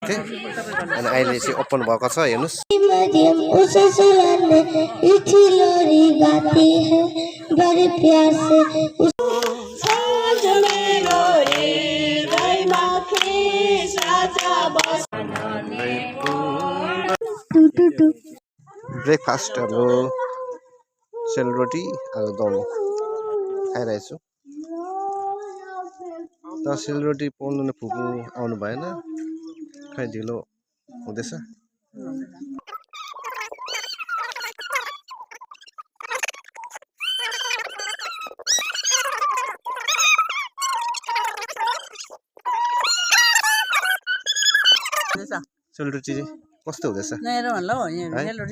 अनि अहिले चाहिँ ओपन भएको छ हेर्नुस् ब्रेकफास्ट हाम्रो सेलरोटी आलुदम खाइरहेको छु तर सेलरोटी पाउनु फुपू आउनु भएन खै ढिलो हुँदैछ सेलरोटी कस्तो हुँदैछ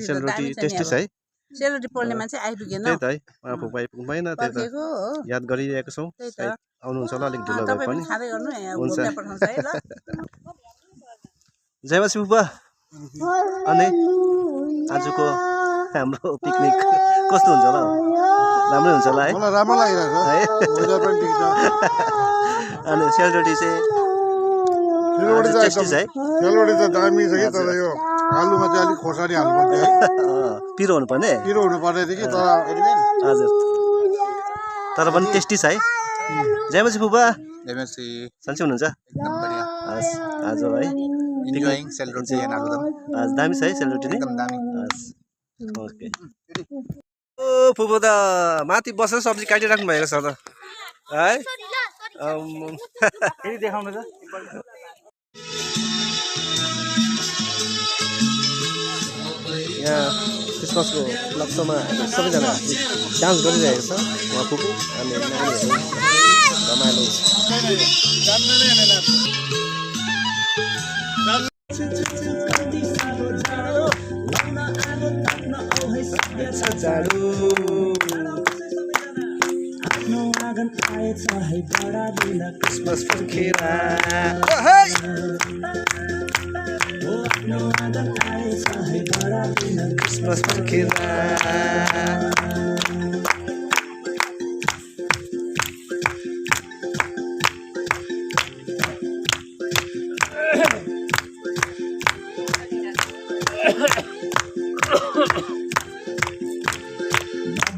सेलरोटी टेस्टी छ है सेलरोटी पोल्ने मान्छे आइपुगेन त्यही त है फुपू आइपुग्नु भएन त्यही त याद गरिरहेको छौँ आउनुहुन्छ होला अलिक ढिलो भए पनि हुन्छ जय मासी फुपा अनि आजको हाम्रो पिकनिक कस्तो हुन्छ होला राम्रै हुन्छ होला है मलाई राम्रो लागिरहेको छ वेदर पनि ठिक छ अनि सेलरोटी चाहिँ सेलरोटी त दामी छ कि तर यो आलुमा चाहिँ अलिक खोर्सानी हाल्नुपर्छ है पिरो हुनुपर्ने पिरो हुनुपर्ने थियो कि तर हजुर तर पनि टेस्टी छ है जय मासी फुपा जयमसी सन्चै हुनुहुन्छ एकदम बढिया हस् आज है enjoying सेलरोटी एन्ड आलुदम आज दामी छ है सेलरोटी नै एकदम दामी हस् ओके ओ फुपू त माथि बसेर सब्जी काटिराख्नु भएको छ त है फेरि देखाउनु त यहाँ क्रिसमसको लक्ष्यमा सबैजना डान्स गरिरहेको छ उहाँ फुपू अनि नानीहरू रमाइलो क्रिसमस फर्केरा क्रिसमस फर्केरा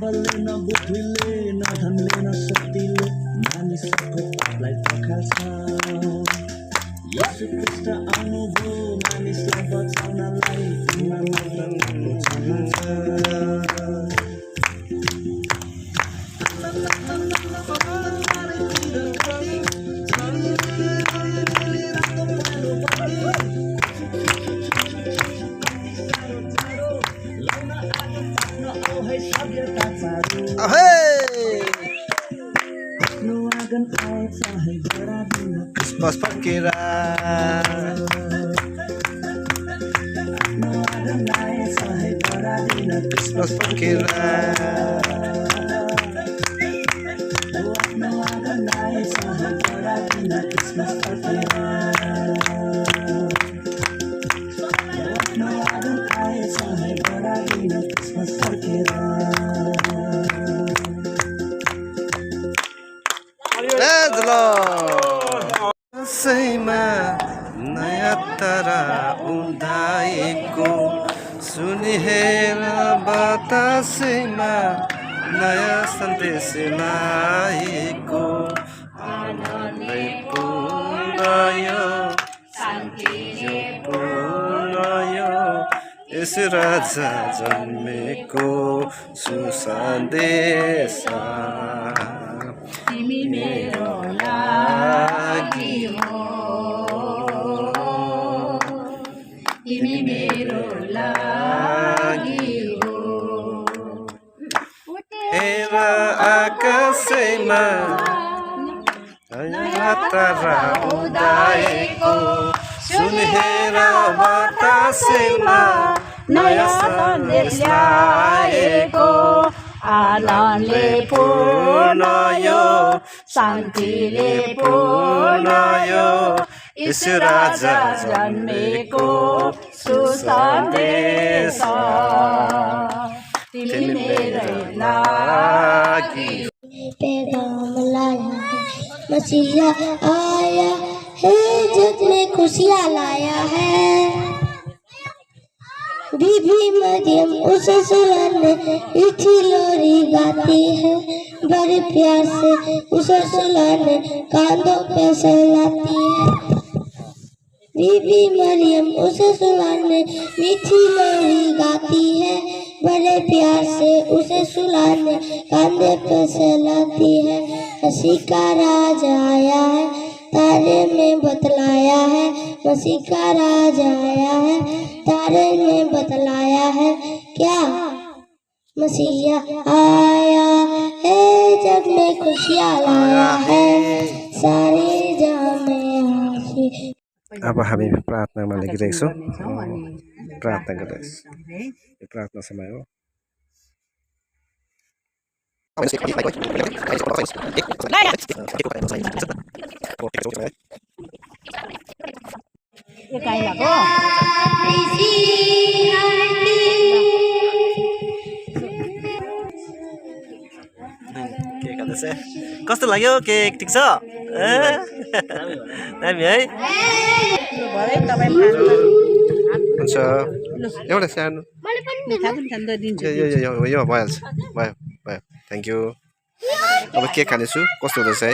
बलले न बुद्धिले न धनले न शक्तिले मानिसको पापलाई पखाल्छ येशू ख्रीष्ट आउनुभयो मानिसलाई बचाउनलाई क्रिसमस फर्केरा क्रिसमस फर्केरा दसैँमा नयाँ तारा उदाएको सुनिहेर बतासैमा नयाँ सन्देश लाएको आनन्दले पूर्ण यो यस राजा जन्मेको सुसन्देश तिमी मेरो लागि हो तिमी मेरो लागि हो हेर आकाशैमा नयाँ तारा उदाएको सुनेर बतासैमा नयाँ सन्देश ल्याएको आनन्दले पूर्ण यो शान्तिले पूर्ण यो यीशु राजा जन्मेको सुसन्देश तिमी मेरो लागि पैगाम लाया है मसीहा आया है जग में खुशियाँ लाया है बीबी मरियम उसे सुलाने मीठी लोरी गाती है, बड़े प्यार से उसे सुलाने कांधों पे सहलाती है। बीबी मरियम उसे सुलाने मीठी लोरी गाती है, बड़े प्यार से उसे सुलाने कांधे पे सहलाती है। मसीह का राज आया है, तारे में बतलाया है, मसीह का राज आया है, तारे में बतलाया है। क्या मसीहा आया है, जग में खुशियाँ लाया है, सारे जहां में हंसी। अब हामी प्रार्थनामा लागिरहेको छौँ प्रार्थना गरिरहेको यो प्रार्थना समय हो के खाँदैछ कस्तो लाग्यो केक ठिक छ दामी है हुन्छ एउटा सानो यो भइहाल्छ भयो भयो थ्याङ्क यू अब केक खानेछु कस्तो हुँदैछ है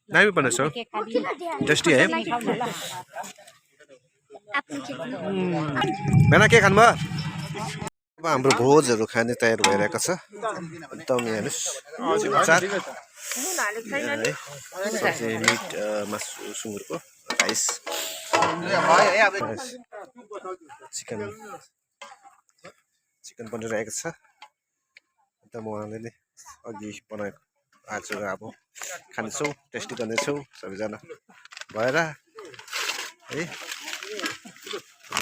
दामी बनेछ टेस्टी है मेना के खानुभयो अब हाम्रो भोजहरू खाने तयार भइरहेको छ एकदम हेर्नुहोस् सब्जी मिट मासु सुँगुरको राइस चिकन बनिरहेको छ एकदम उहाँले नै अघि बनाएको आज अब खानेछौँ टेस्टी गर्नेछौँ सबैजना भएर है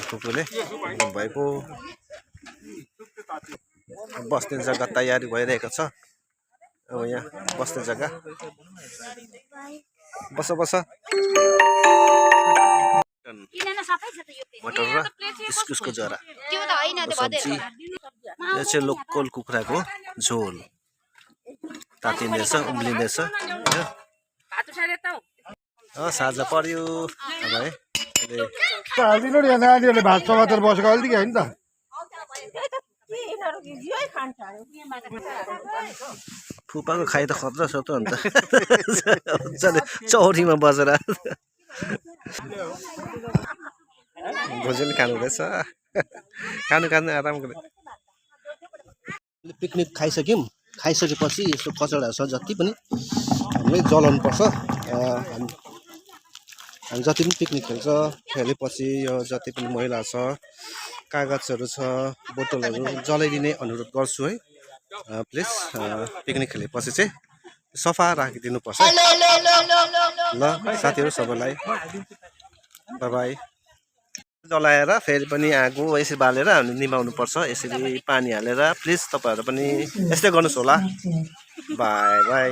कुकुरले भएको बस्ने जग्गा तयारी भइरहेको छ अब यहाँ बस्ने जग्गा बस मटर र इस्कुसको जरा सब्जी यो चाहिँ लोकल कुखुराको झोल तातिँदैछ उम्लिँदैछ साँझ पर्यो अब है हालिदिनु नि नानीहरूले भात समातेर बसेको अलिक होइन त फुपाको खाइ त खतरा छ त अन्त चौरीमा बसेर भोजन खानु हुँदैछ खानु आराम गरेर पिकनिक खाइसक्यौँ खाइसकेपछि यस्तो कचडाहरू छ जति पनि हामीले जलाउनु पर्छ हामी जति पनि पिकनिक खेल्छ खेलेपछि यो जति पनि मैला छ कागजहरू छ बोतलहरू जलाइदिने अनुरोध गर्छु है प्लिज पिकनिक खेलेपछि चाहिँ सफा राखिदिनु पर्छ ल साथीहरू सबैलाई बाई बाई जलाएर फेरि पनि आगो यसरी बालेर हामी निभाउनु पर्छ यसरी पानी हालेर प्लिज तपाईँहरू पनि यस्तै गर्नुहोस् होला बाई बाई